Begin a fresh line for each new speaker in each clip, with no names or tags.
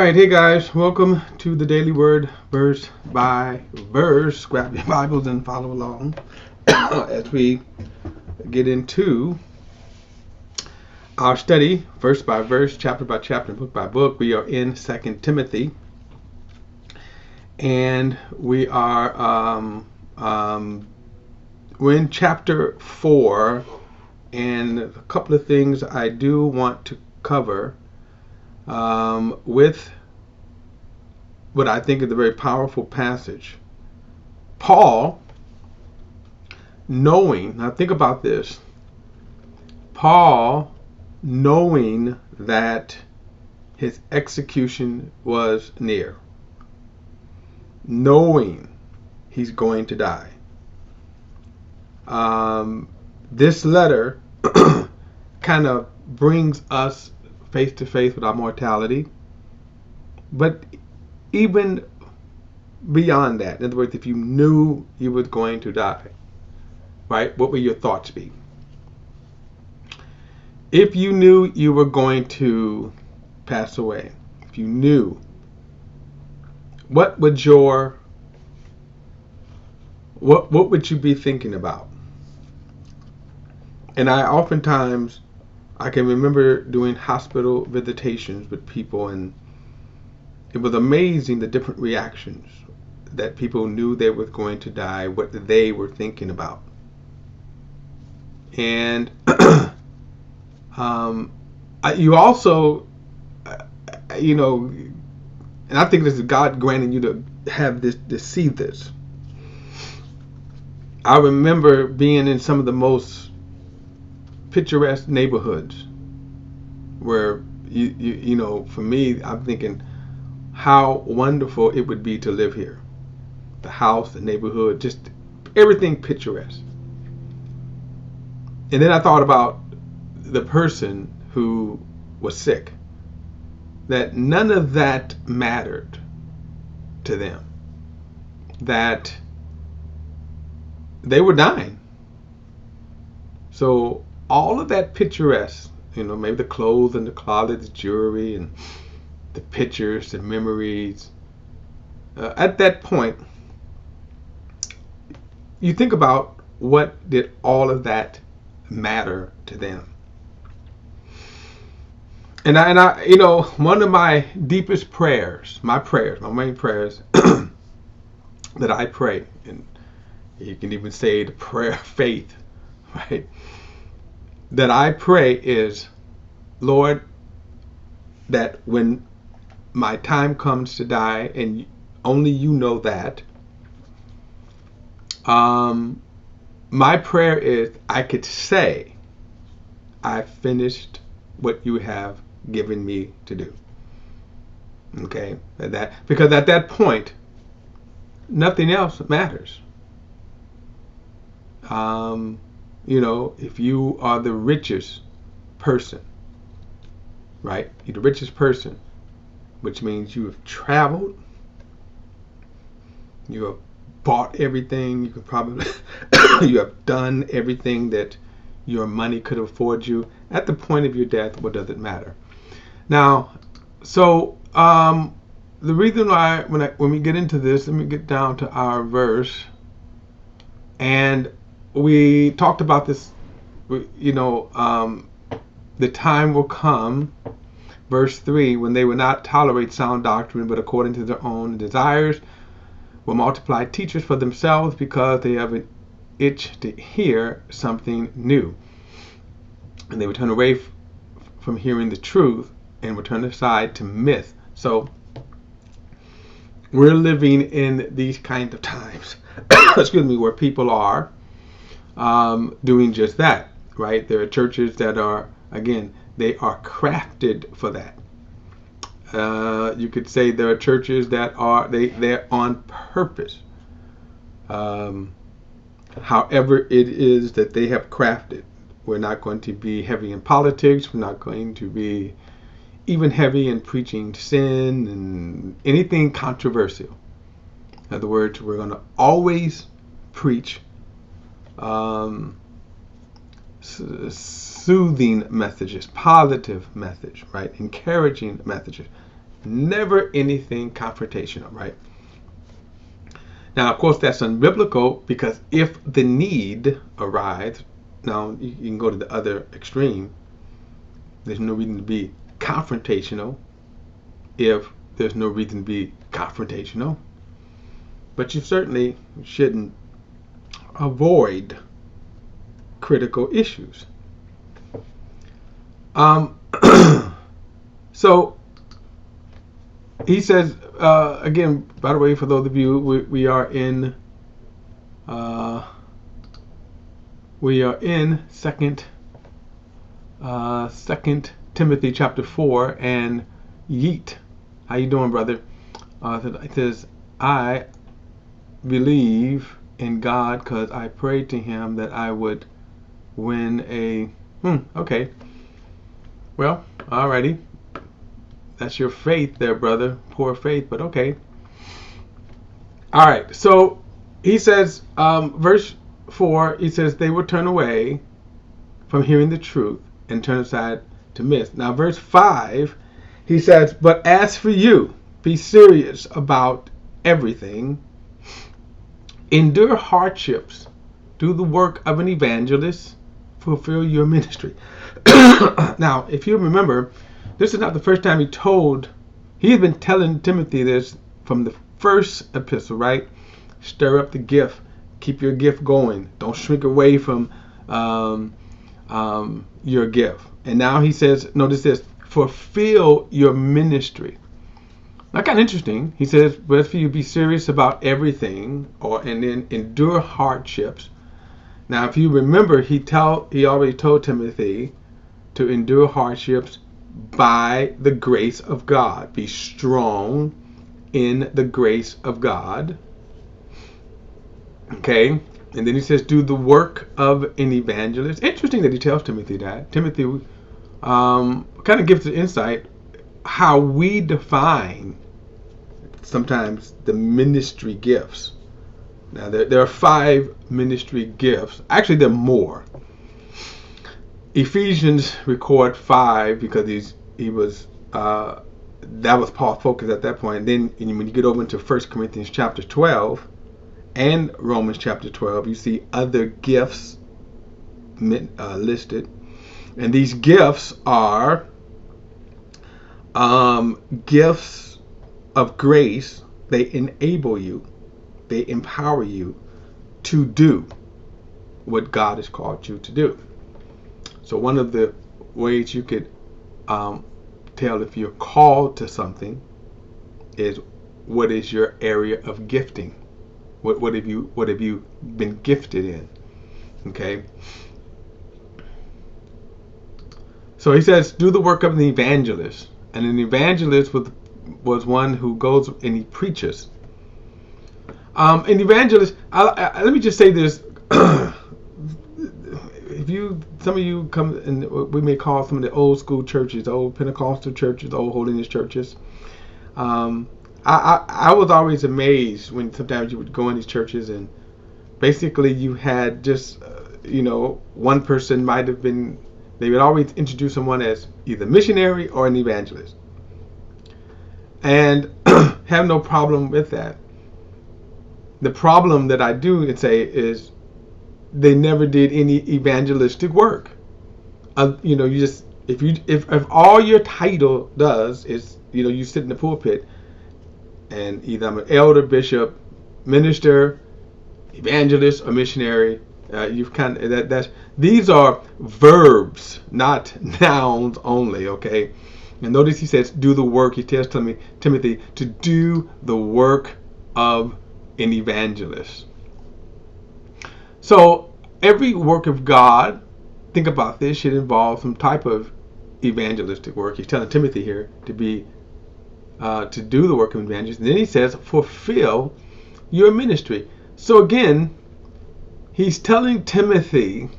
right, hey guys, welcome to the Daily Word, verse by verse. Grab your Bibles and follow along as we get into our study, verse by verse, chapter by chapter, book by book. We are in 2 Timothy, and we are we're in chapter 4, and a couple of things I do want to cover with what I think is a very powerful passage. Paul, now think about this, Paul knowing that his execution was near, knowing he's going to die. This letter kind of brings us face to face with our mortality, but even beyond that, in other words, if you knew you were going to die, right, what would your thoughts be? If you knew you were going to pass away, if you knew, what would you be thinking about? And I can remember doing hospital visitations with people, and it was amazing the different reactions that people knew they were going to die, what they were thinking about. And you also, and I think this is God granting you to have this, to see this. I remember being in some of the most picturesque neighborhoods where, for me, I'm thinking how wonderful it would be to live here. The house, the neighborhood, just everything picturesque. And then I thought about the person who was sick, that none of that mattered to them, that they were dying. So all of that picturesque, maybe the clothes and the closet, the jewelry and the pictures, the memories, at that point, you think about, what did all of that matter to them? And I one of my deepest prayers, my main prayers that I pray, and you can even say the prayer of faith, right, that I pray is, Lord, that when my time comes to die, and only you know that, my prayer is I could say I finished what you have given me to do. Okay, because at that point, nothing else matters. If you are the richest person, right? You're the richest person, which means you have traveled, you have bought everything, you could probably, you have done everything that your money could afford you. At the point of your death, what does it matter? Now, so the reason why, when we get into this, let me get down to our verse, and we talked about this, the time will come, verse 3, when they will not tolerate sound doctrine, but according to their own desires will multiply teachers for themselves, because they have an itch to hear something new. And they will turn away from hearing the truth and will turn aside to myth. So we're living in these kinds of times, where people are doing just that, right? There are churches that are, again, they are crafted for that. You could say there are churches that are, they're on purpose. However it is that they have crafted. We're not going to be heavy in politics. We're not going to be even heavy in preaching sin and anything controversial. In other words, we're going to always preach soothing messages, positive message, right? Encouraging messages, Never anything confrontational, right? Now, of course, that's unbiblical, because if the need arises, now you can go to the other extreme. There's no reason to be confrontational if there's no reason to be confrontational. But you certainly shouldn't avoid critical issues. So he says, again, by the way, for those of you, we are in Second Timothy chapter 4, and Yeet. How you doing, brother? It says, I believe in God because I prayed to Him that I would win a. Okay. Well, alrighty. That's your faith there, brother. Poor faith, but okay. All right. So he says, verse 4, he says, they will turn away from hearing the truth and turn aside to myths. Now, verse 5, he says, but as for you, be serious about everything. Endure hardships. Do the work of an evangelist. Fulfill your ministry. Now, if you remember, this is not the first time he had been telling Timothy this from the first epistle, right? Stir up the gift. Keep your gift going. Don't shrink away from your gift. And now he says, notice this, fulfill your ministry. Now, kind of interesting. He says, but if you be serious about everything, and then endure hardships. Now, if you remember, he already told Timothy to endure hardships by the grace of God. Be strong in the grace of God. Okay? And then he says, do the work of an evangelist. Interesting that he tells Timothy that. Timothy kind of gives the insight how we define sometimes the ministry gifts. Now, there are 5 ministry gifts. Actually, there are more. Ephesians record 5 because that was Paul's focus at that point. And then when you get over into 1 Corinthians chapter 12 and Romans chapter 12, you see other gifts listed. And these gifts are gifts of grace. They enable you. They empower you to do what God has called you to do. So one of the ways you could tell if you're called to something is, what is your area of gifting? What have you been gifted in? Okay. So he says, do the work of an evangelist. And an evangelist was one who goes and he preaches. An evangelist, let me just say this. Some of you come, and we may call some of the old school churches, old Pentecostal churches, old holiness churches. I was always amazed when sometimes you would go in these churches and basically you had just, one person might have been, they would always introduce someone as either missionary or an evangelist. And have no problem with that. The problem that I do say is they never did any evangelistic work. If all your title does is, you sit in the pulpit and either I'm an elder, bishop, minister, evangelist, or missionary. These are verbs, not nouns only. Okay, and notice he says, "Do the work." He tells Timothy to do the work of an evangelist. So every work of God, think about this, should involve some type of evangelistic work. He's telling Timothy here to do the work of evangelist. And then he says, fulfill your ministry. So again, he's telling Timothy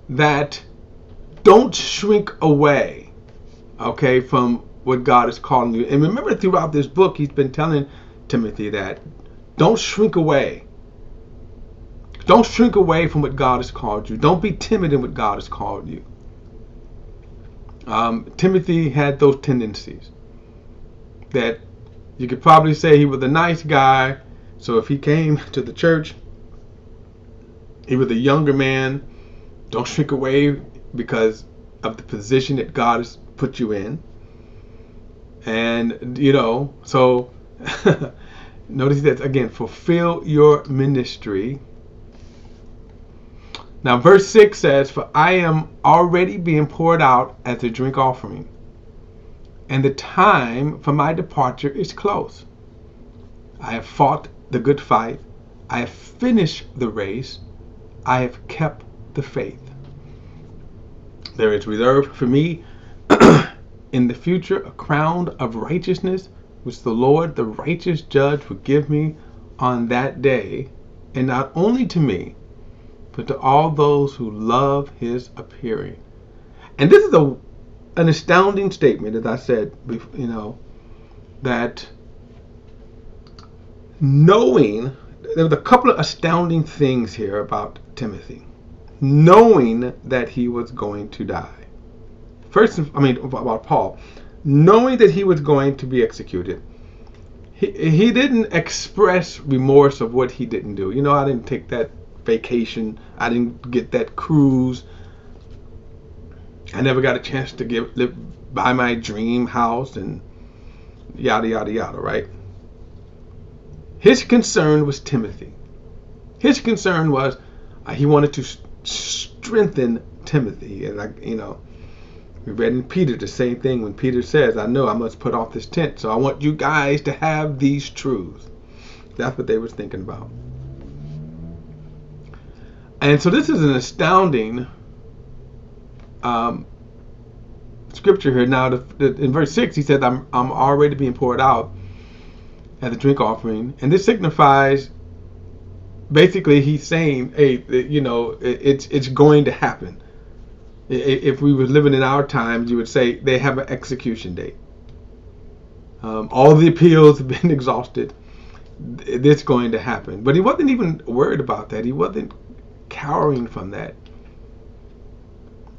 that don't shrink away, okay, from what God is calling you. And remember, throughout this book, he's been telling Timothy that don't shrink away. Don't shrink away from what God has called you. Don't be timid in what God has called you. Timothy had those tendencies that you could probably say he was a nice guy. So if he came to the church, he was a younger man. Don't shrink away because of the position that God has put you in. And, so notice that again, fulfill your ministry. Now, verse 6 says, "For I am already being poured out as a drink offering, and the time for my departure is close. I have fought the good fight. I have finished the race. I have kept the faith. There is reserved for me in the future a crown of righteousness, which the Lord, the righteous judge, will give me on that day, and not only to me, but to all those who love his appearing." And this is an astounding statement, as I said, that knowing, there was a couple of astounding things here about Timothy. Knowing that he was going to die. First, about Paul, knowing that he was going to be executed, he didn't express remorse of what he didn't do. I didn't take that vacation. I didn't get that cruise. I never got a chance to buy my dream house and yada, yada, yada, right? His concern was Timothy. His concern was he wanted to strengthen Timothy. And, we read in Peter the same thing when Peter says, "I know I must put off this tent, so I want you guys to have these truths." That's what they were thinking about. And so this is an astounding scripture here. Now, in verse 6, he says, I'm already being poured out as a drink offering. And this signifies, basically, he's saying, hey, it's going to happen. If we were living in our times, you would say they have an execution date. All the appeals have been exhausted. It's going to happen. But he wasn't even worried about that. He wasn't cowering from that.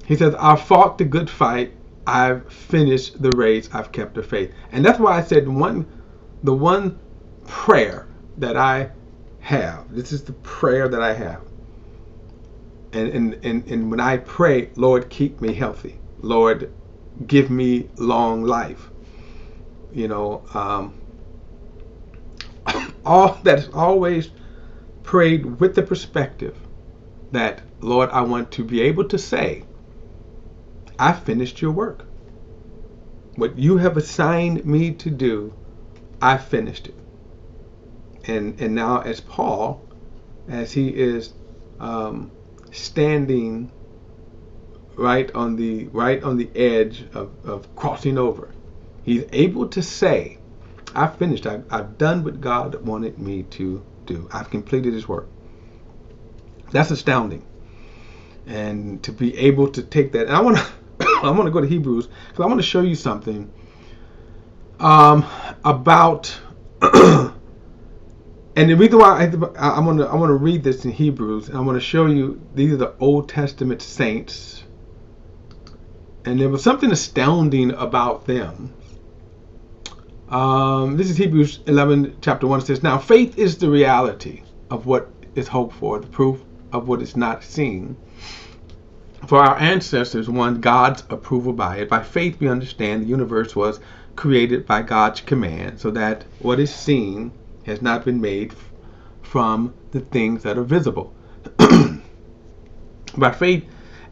He says, "I fought the good fight. I've finished the race. I've kept the faith." And that's why I said the one prayer that I have. This is the prayer that I have. And when I pray, "Lord, keep me healthy. Lord, give me long life." All that's always prayed with the perspective that, Lord, I want to be able to say, "I finished your work. What you have assigned me to do, I finished it." And now, as Paul, as he is standing right on the edge of crossing over, he's able to say, "I finished. I've done what God wanted me to do. I've completed his work." That's astounding. And to be able to take that, and I want to go to Hebrews because I want to show you something about and the reason why I want to read this in Hebrews, and I want to show you these are the Old Testament saints, and there was something astounding about them. This is Hebrews 11, chapter 1. It says, "Now faith is the reality of what is hoped for, the proof of what is not seen. For our ancestors won God's approval by it. By faith we understand the universe was created by God's command, so that what is seen has not been made from the things that are visible. By faith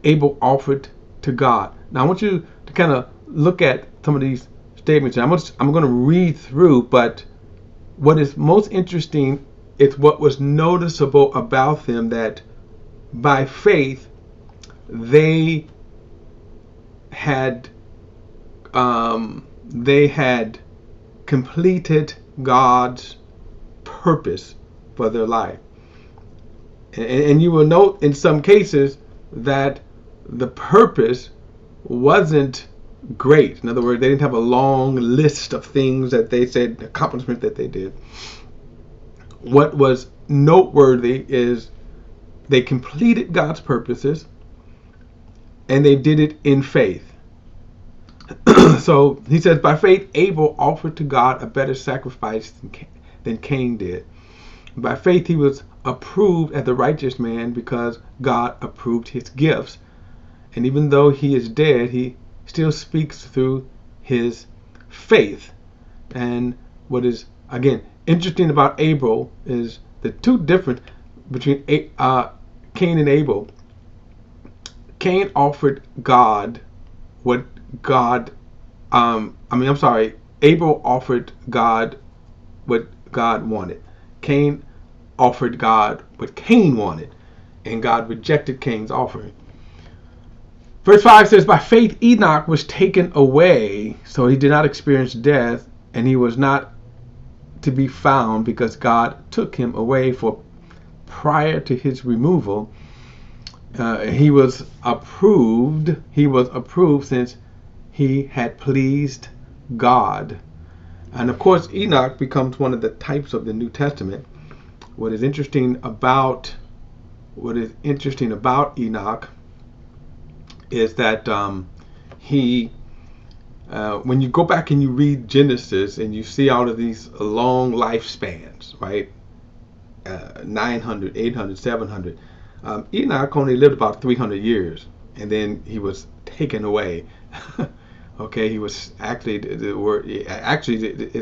Abel offered to God." Now I want you to kind of look at some of these statements. I'm going to read through, but what is most interesting is what was noticeable about them, that by faith they had completed God's purpose for their life. And you will note in some cases that the purpose wasn't great. In other words, they didn't have a long list of things that they said, accomplishments that they did. What was noteworthy is they completed God's purposes, and they did it in faith. So he says, by faith, Abel offered to God a better sacrifice than Cain did. By faith, he was approved as the righteous man because God approved his gifts. And even though he is dead, he still speaks through his faith. And what is, again, interesting about Abel is the two difference between Cain and Abel. Cain offered God what God, Abel offered God what God wanted. Cain offered God what Cain wanted, and God rejected Cain's offering. Verse 5 says, by faith Enoch was taken away, so he did not experience death, and he was not to be found because God took him away. For prior to his removal, he was approved since he had pleased God. And of course, Enoch becomes one of the types of the New Testament. What is interesting about Enoch is that when you go back and you read Genesis and you see all of these long lifespans, right? 900, 800, 700. Enoch only lived about 300 years, and then he was taken away. Okay, he was actually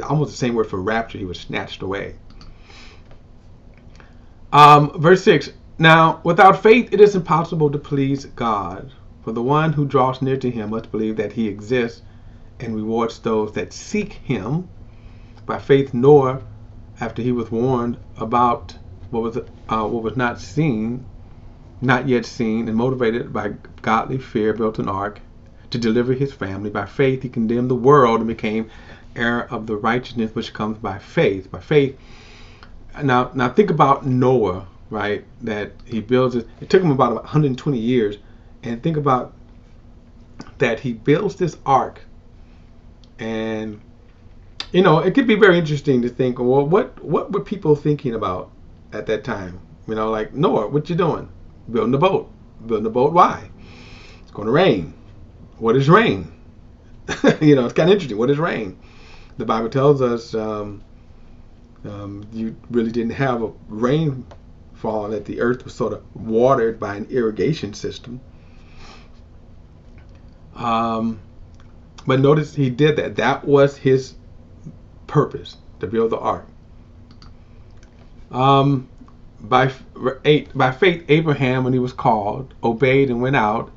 almost the same word for rapture. He was snatched away. Verse 6. Now, without faith, it is impossible to please God. For the one who draws near to him must believe that he exists and rewards those that seek him. By faith, Noah, after he was warned about what was not yet seen, and motivated by godly fear, built an ark to deliver his family. By faith, he condemned the world and became heir of the righteousness which comes by faith. By faith. Now think about Noah, right? That he builds it. It took him about 120 years, and think about that he builds this ark, and it could be very interesting to think, well, what were people thinking about at that time? Like, Noah, what you doing? Building a boat. Building a boat, why? It's going to rain. What is rain? It's kind of interesting. What is rain? The Bible tells us you really didn't have a rainfall, that the earth was sort of watered by an irrigation system. But notice he did that. That was his purpose, to build the ark. By faith, Abraham, when he was called, obeyed and went out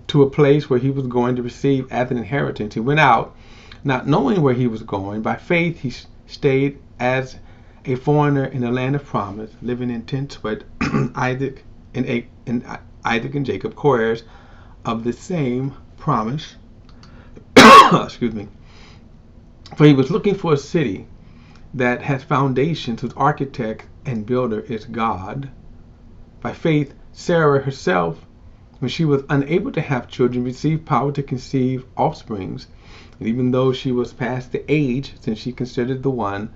to a place where he was going to receive as an inheritance. He went out not knowing where he was going. By faith, he stayed as a foreigner in the land of promise, living in tents with Isaac and Jacob, co-heirs of the same promise. Excuse me. For he was looking for a city that has foundations, whose architect and builder is God. By faith, Sarah herself, when she was unable to have children, received power to conceive offsprings. And even though she was past the age, since she considered the one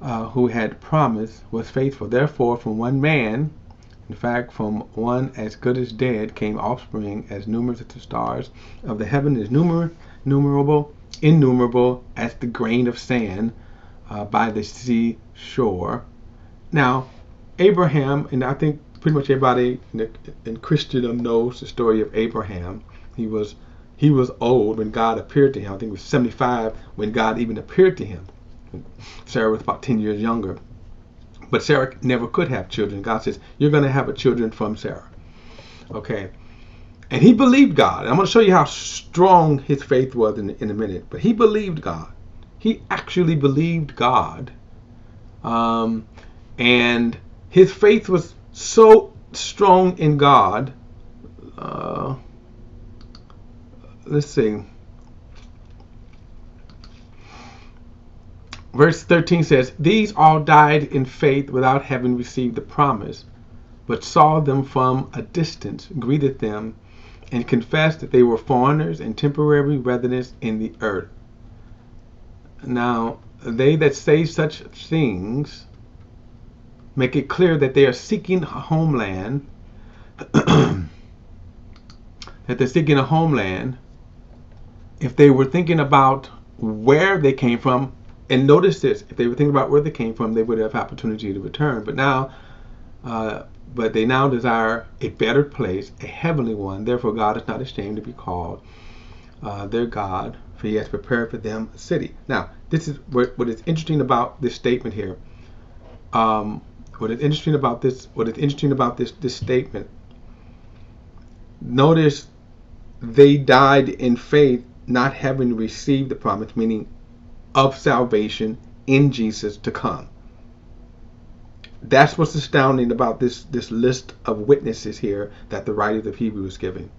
who had promised was faithful. Therefore, from one man, in fact, from one as good as dead, came offspring as numerous as the stars of the heaven, as innumerable as the grain of sand by the sea shore. Now, Abraham, and I think pretty much everybody in Christendom knows the story of Abraham. He was old when God appeared to him. I think it was 75 when God even appeared to him. Sarah was about 10 years younger. But Sarah never could have children. God says, you're going to have a children from Sarah. Okay. And he believed God. And I'm going to show you how strong his faith was in a minute. But he believed God. He actually believed God. And his faith was so strong in God. Let's see. Verse 13 says, these all died in faith without having received the promise, but saw them from a distance, greeted them, and confessed that they were foreigners and temporary residents in the earth. Now, they that say such things make it clear that they are seeking a homeland, that they're seeking a homeland if they were thinking about where they came from, and notice this, if they were thinking about where they came from, they would have opportunity to return. But they now desire a better place, a heavenly one. Therefore, God is not ashamed to be called their God, for He has prepared for them a city. Now, this is what is interesting about this statement here. What is interesting about this statement? Notice they died in faith, not having received the promise, meaning of salvation in Jesus to come. That's what's astounding about this list of witnesses here that the writer of Hebrews is giving.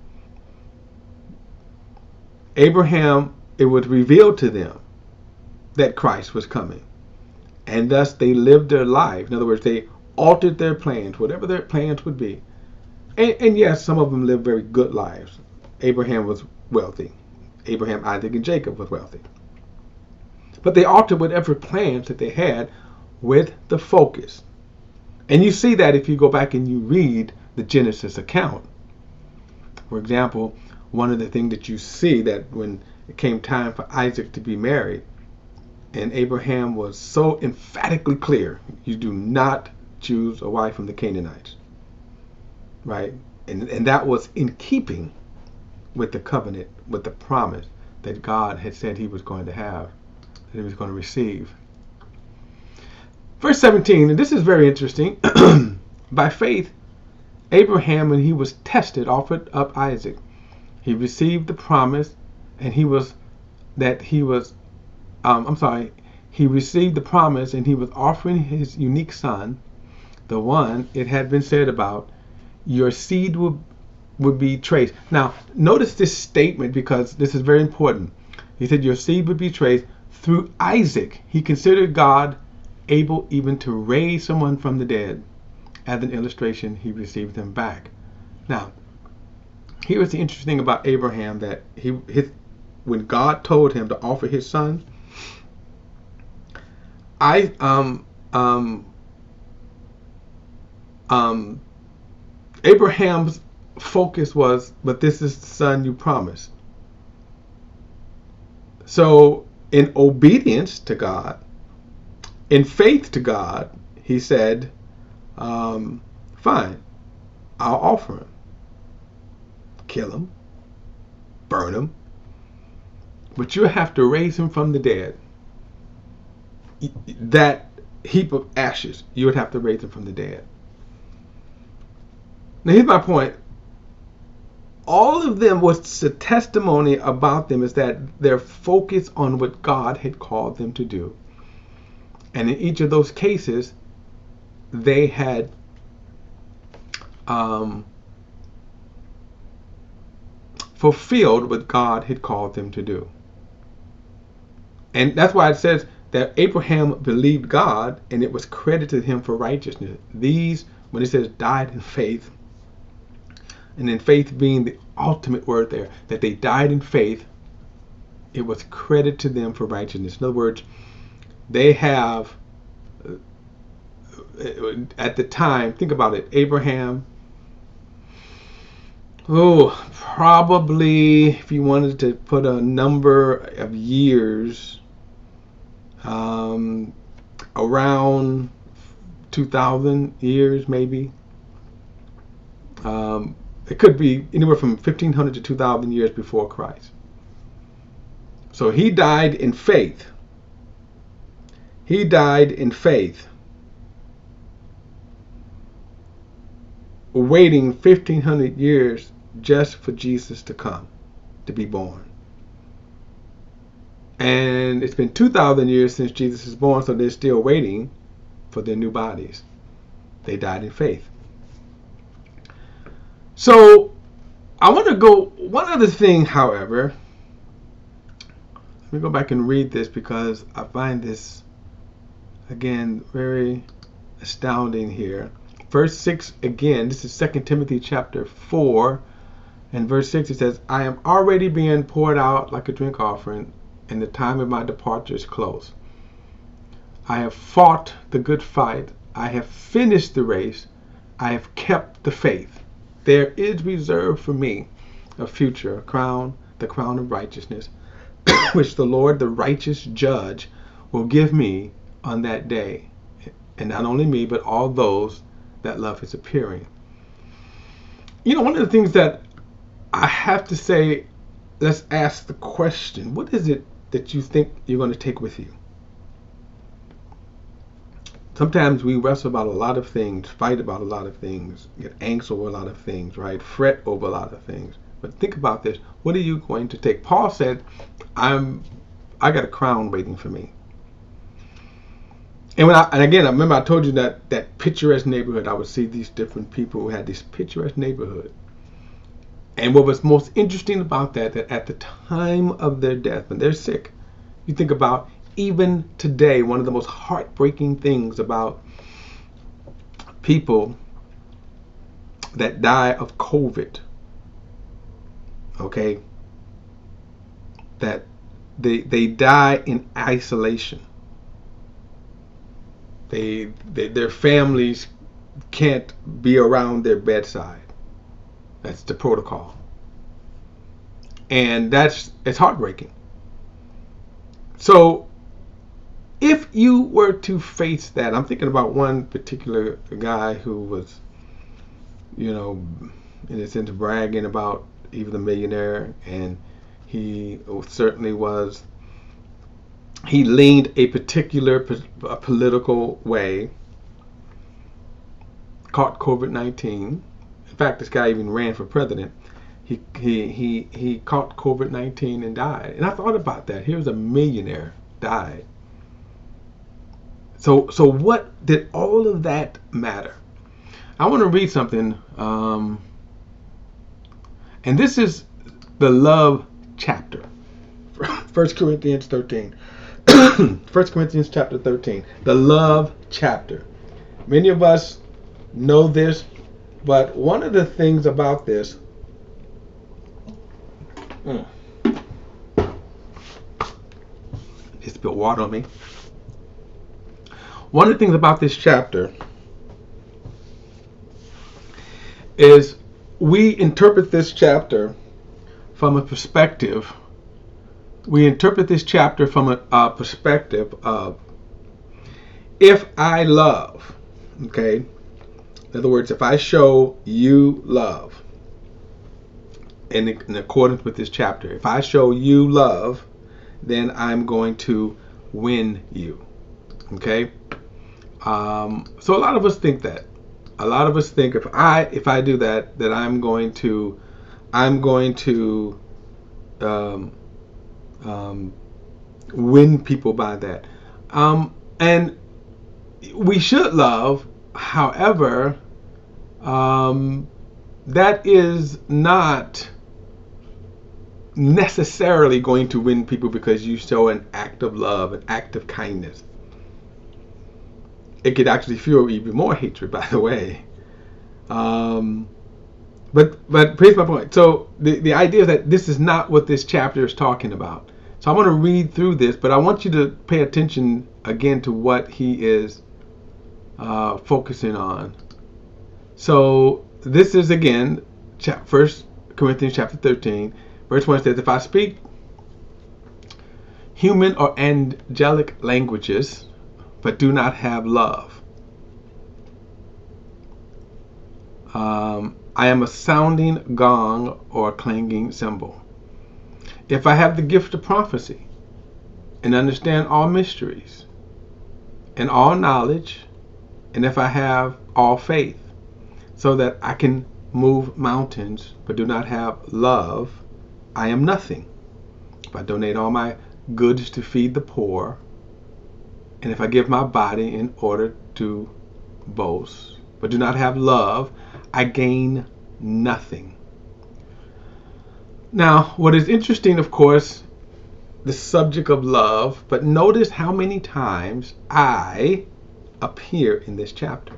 Abraham, it was revealed to them that Christ was coming. And thus they lived their life. In other words, they altered their plans, whatever their plans would be. And yes, some of them lived very good lives. Abraham was wealthy. Abraham, Isaac, and Jacob was wealthy. But they altered whatever plans that they had with the focus. And you see that if you go back and you read the Genesis account. For example, one of the things that you see that when it came time for Isaac to be married, and Abraham was so emphatically clear, you do not choose a wife from the Canaanites. Right? And that was in keeping with the covenant, with the promise that God had said He was going to have, that He was going to receive. Verse 17, and this is very interesting. By faith, Abraham, when he was tested, offered up Isaac. He received the promise, and he received the promise, and he was offering his unique son, the one it had been said about, your seed would be traced. Now, notice this statement because this is very important. He said your seed would be traced through Isaac. He considered God able even to raise someone from the dead. As an illustration, He received them back. Now, here's the interesting thing about Abraham, that when God told him to offer his son, Abraham's focus was, but this is the son you promised. So in obedience to God, in faith to God, he said, fine, I'll offer him. Kill him, burn him, but you have to raise him from the dead. That heap of ashes, you would have to raise him from the dead. Now here's my point. All of them, what's the testimony about them is that they're focused on what God had called them to do. And in each of those cases, they had fulfilled what God had called them to do. And that's why it says that Abraham believed God and it was credited to him for righteousness. These, when it says died in faith, and in faith being the ultimate word there, that they died in faith, it was credited to them for righteousness. In other words, they have, at the time, think about it, Abraham, probably, if you wanted to put a number of years, around 2,000 years maybe. It could be anywhere from 1,500 to 2,000 years before Christ. So he died in faith. He died in faith, waiting 1,500 years just for Jesus to come, to be born. And it's been 2,000 years since Jesus is born, so they're still waiting for their new bodies. They died in faith. So I want to go, one other thing, however, let me go back and read this because I find this, again, very astounding here. Verse 6, again, this is 2 Timothy chapter 4, and verse 6, it says, I am already being poured out like a drink offering, and the time of my departure is close. I have fought the good fight. I have finished the race. I have kept the faith. There is reserved for me a future, a crown, the crown of righteousness, which the Lord, the righteous judge, will give me on that day. And not only me, but all those that love his appearing. One of the things that I have to say, let's ask the question, what is it that you think you're going to take with you? Sometimes we wrestle about a lot of things, fight about a lot of things, get angst over a lot of things, right? Fret over a lot of things. But think about this. What are you going to take? Paul said, I got a crown waiting for me. And again, I remember I told you that picturesque neighborhood. I would see these different people who had this picturesque neighborhood. And what was most interesting about that at the time of their death, when they're sick, you think about even today, one of the most heartbreaking things about people that die of COVID, okay, that they die in isolation. Their families can't be around their bedside. That's the protocol. And it's heartbreaking. So if you were to face that, I'm thinking about one particular guy who was, in a sense, bragging about he was a millionaire, and he certainly was. He leaned a particular political way, caught COVID-19. In fact, this guy even ran for president. He caught COVID-19 and died. And I thought about that. Here's a millionaire, died. So what did all of that matter? I want to read something, and this is the love chapter, 1 Corinthians 13. 1 Corinthians chapter 13, the love chapter. Many of us know this, but one of the things about this, it spilled water on me. One of the things about this chapter is we interpret this chapter from a perspective. We interpret this chapter from a perspective of, if I love, okay? In other words, if I show you love, in accordance with this chapter, if I show you love, then I'm going to win you, okay? So a lot of us think that. A lot of us think if I do that, that I'm going to win people by that. And we should love. However, that is not necessarily going to win people because you show an act of love, an act of kindness. It could actually fuel even more hatred, by the way. But here's my point. So the idea is that this is not what this chapter is talking about. So I want to read through this, but I want you to pay attention again to what he is focusing on. So this is again 1 Corinthians chapter 13, verse 1 says, if I speak human or angelic languages, but do not have love, I am a sounding gong or a clanging cymbal. If I have the gift of prophecy and understand all mysteries and all knowledge, and if I have all faith so that I can move mountains but do not have love, I am nothing. If I donate all my goods to feed the poor, and if I give my body in order to boast but do not have love, I gain nothing. Now, what is interesting, of course, the subject of love, but notice how many times I appear in this chapter,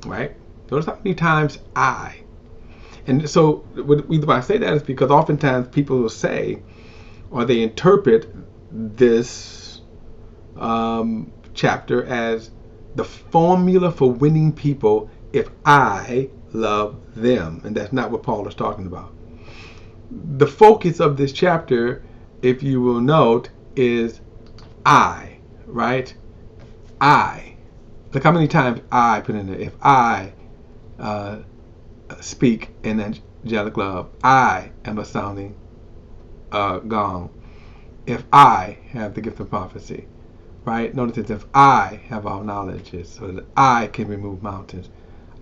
right? Notice how many times I. And so why I say that is because oftentimes people will say, or they interpret this chapter as the formula for winning people if I love them. And that's not what Paul is talking about. The focus of this chapter if you will note, is I, right? I. Look how many times I put in there. If I speak in angelic love, I am a sounding gong. If I have the gift of prophecy, right? Notice it's if I have all knowledge, so that I can remove mountains.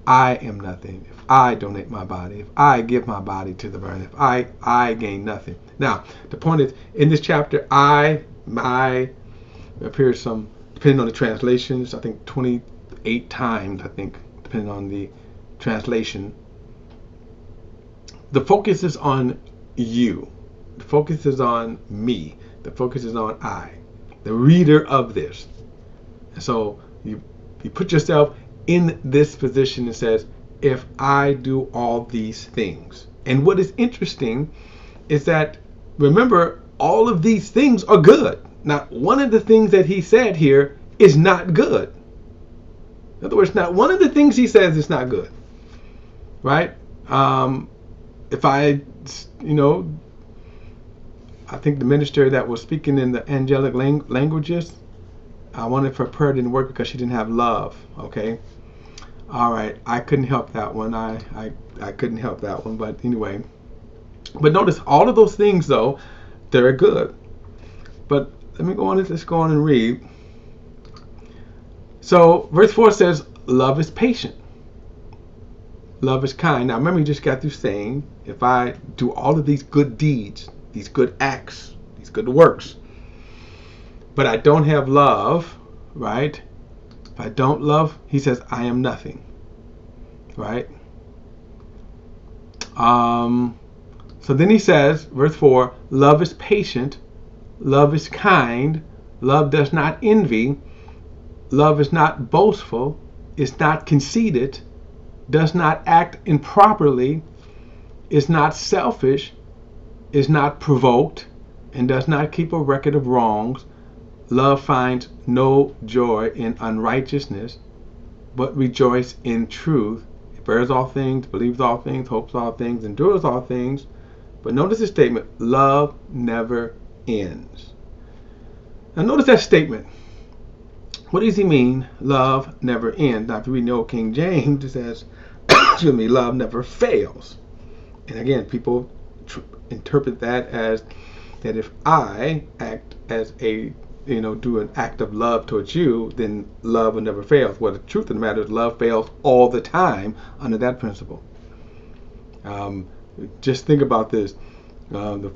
I am nothing. If I donate my body, if I give my body to the burn, if I gain nothing. Now, the point is, in this chapter, my appears some, depending on the translations, I think 28 times, I think, depending on the translation. The focus is on you. The focus is on me. The focus is on I, the reader of this. So you put yourself in this position and says, if I do all these things. And what is interesting is that, remember, all of these things are good. Not one of the things that he said here is not good. In other words, not one of the things he says is not good. Right? If I think the minister that was speaking in the angelic languages, I wanted for prayer didn't work because she didn't have love. Okay. All right. I couldn't help that one. I couldn't help that one. But anyway. But notice all of those things though, they're good. But let me go on. Let's go on and read. So verse 4 says, love is patient. Love is kind. Now remember, you just got through saying, if I do all of these good deeds, these good acts, these good works, but I don't have love, right? If I don't love, he says, I am nothing, right? So then he says, verse 4, love is patient, love is kind, love does not envy, love is not boastful, is not conceited, does not act improperly, is not selfish, is not provoked, and does not keep a record of wrongs. Love finds no joy in unrighteousness, but rejoice in truth. It bears all things, believes all things, hopes all things, endures all things. But notice the statement, love never ends. Now notice that statement. What does he mean, love never ends? Now if you read the Old King James, it says, excuse me, love never fails. And again, people interpret that as that if I act as do an act of love towards you, then love will never fail. Well, the truth of the matter is love fails all the time under that principle. Just think about this. The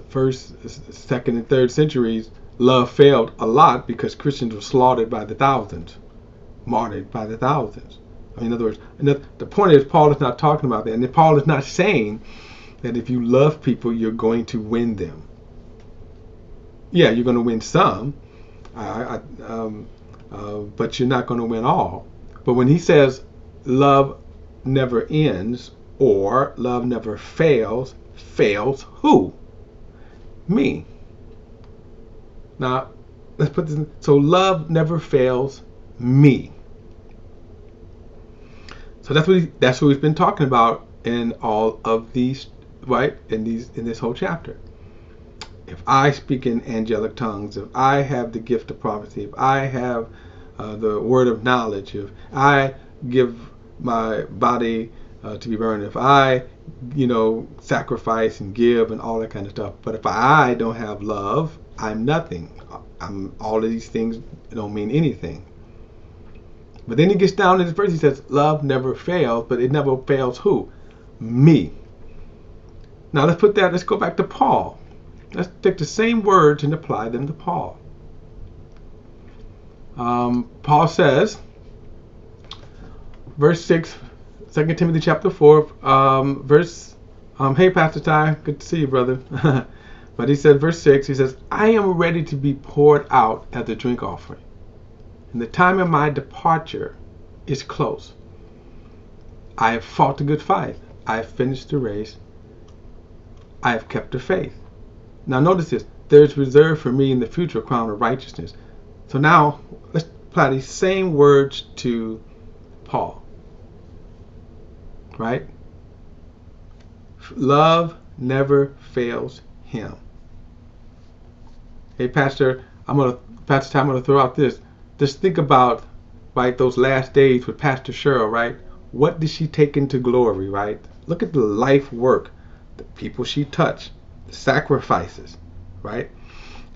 first, second, and third centuries, love failed a lot because Christians were slaughtered by the thousands, martyred by the thousands. In other words, the point is, Paul is not talking about that. And Paul is not saying that if you love people, you're going to win them. Yeah, you're going to win some, but you're not going to win all. But when he says love never ends or love never fails, fails who? Me. Now, let's put this in. So love never fails me. So that's what we've been talking about in all of these, right? In this whole chapter. If I speak in angelic tongues, if I have the gift of prophecy, if I have the word of knowledge, if I give my body to be burned, if I, sacrifice and give and all that kind of stuff. But if I don't have love, I'm nothing. All of these things don't mean anything. But then he gets down to this verse, he says, love never fails, but it never fails who? Me. Now let's go back to Paul. Let's take the same words and apply them to Paul. Paul says, verse 6, 2 Timothy chapter 4, hey Pastor Ty, good to see you, brother. But he said, verse 6, he says, I am ready to be poured out as a drink offering. And the time of my departure is close. I have fought a good fight. I have finished the race. I have kept the faith. Now notice this. There is reserved for me in the future a crown of righteousness. So now let's apply these same words to Paul. Right? Love never fails him. Hey, Pastor Pastor Tom, I'm gonna throw out this. Just think about, right, those last days with Pastor Cheryl, right? What did she take into glory, right? Look at the life work, the people she touched, the sacrifices, right?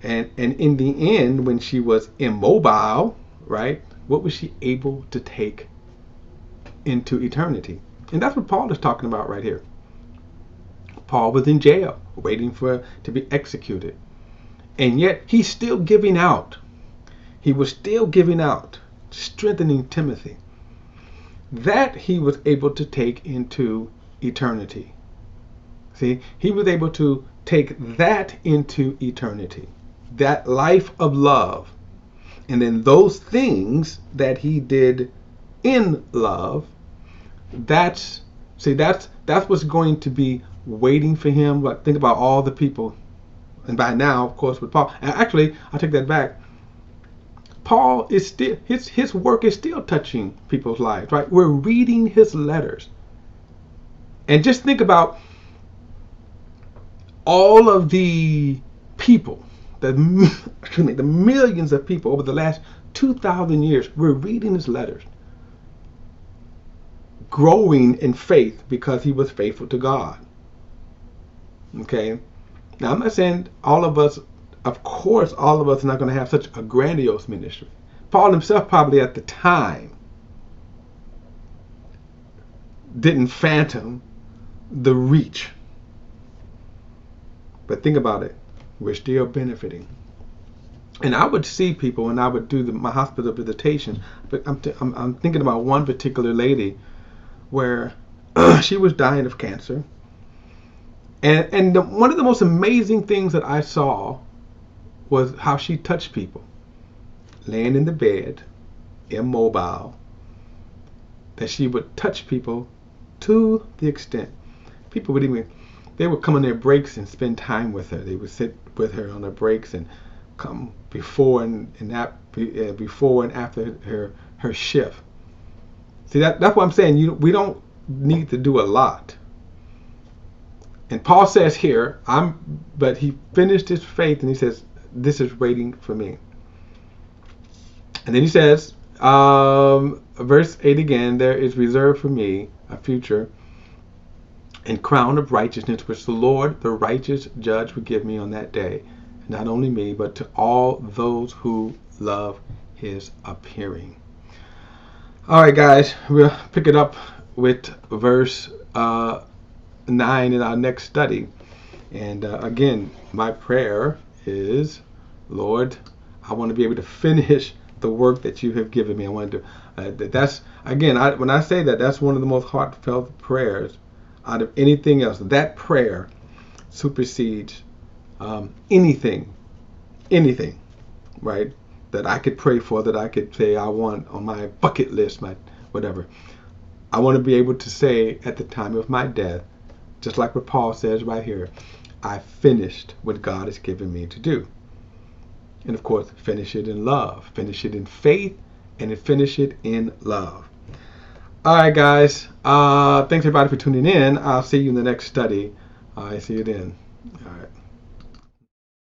And in the end, when she was immobile, right, what was she able to take into eternity? And that's what Paul is talking about right here. Paul was in jail, waiting to be executed. And yet he's still giving out. He was still giving out, strengthening Timothy. That he was able to take into eternity. See, he was able to take that into eternity. That life of love. And then those things that he did in love, that's what's going to be waiting for him. Like, think about all the people. And by now, of course, with Paul, and actually, I'll take that back. Paul is still, his work is still touching people's lives, right? We're reading his letters. And just think about all of the people, the millions of people over the last 2,000 years, we're reading his letters, growing in faith because he was faithful to God. Okay? Now, I'm not saying all of us, of course, all of us are not going to have such a grandiose ministry. Paul himself probably at the time didn't fathom the reach. But think about it. We're still benefiting. And I would see people when I would do my hospital visitation, but I'm thinking about one particular lady where she was dying of cancer. And one of the most amazing things that I saw was how she touched people. Laying in the bed, immobile, that she would touch people to the extent people they would come on their breaks and spend time with her. They would sit with her on their breaks and come before and after her shift. See, that's what I'm saying. We don't need to do a lot. And Paul says here, but he finished his faith, and he says, this is waiting for me. And then he says, verse 8 again, there is reserved for me a future and crown of righteousness, which the Lord, the righteous judge, will give me on that day. Not only me, but to all those who love his appearing. All right, guys, we'll pick it up with verse 9 in our next study. And again, my prayer is, Lord, I want to be able to finish the work that you have given me. I want to that's again, when I say that, that's one of the most heartfelt prayers out of anything else. That prayer supersedes anything, right, that I could pray for, that I could say I want on my bucket list, my whatever. I want to be able to say at the time of my death, just like what Paul says right here, I finished what God has given me to do. And of course, finish it in love, finish it in faith, and finish it in love. All right, guys. Thanks everybody for tuning in. I'll see you in the next study. I see you then. All right.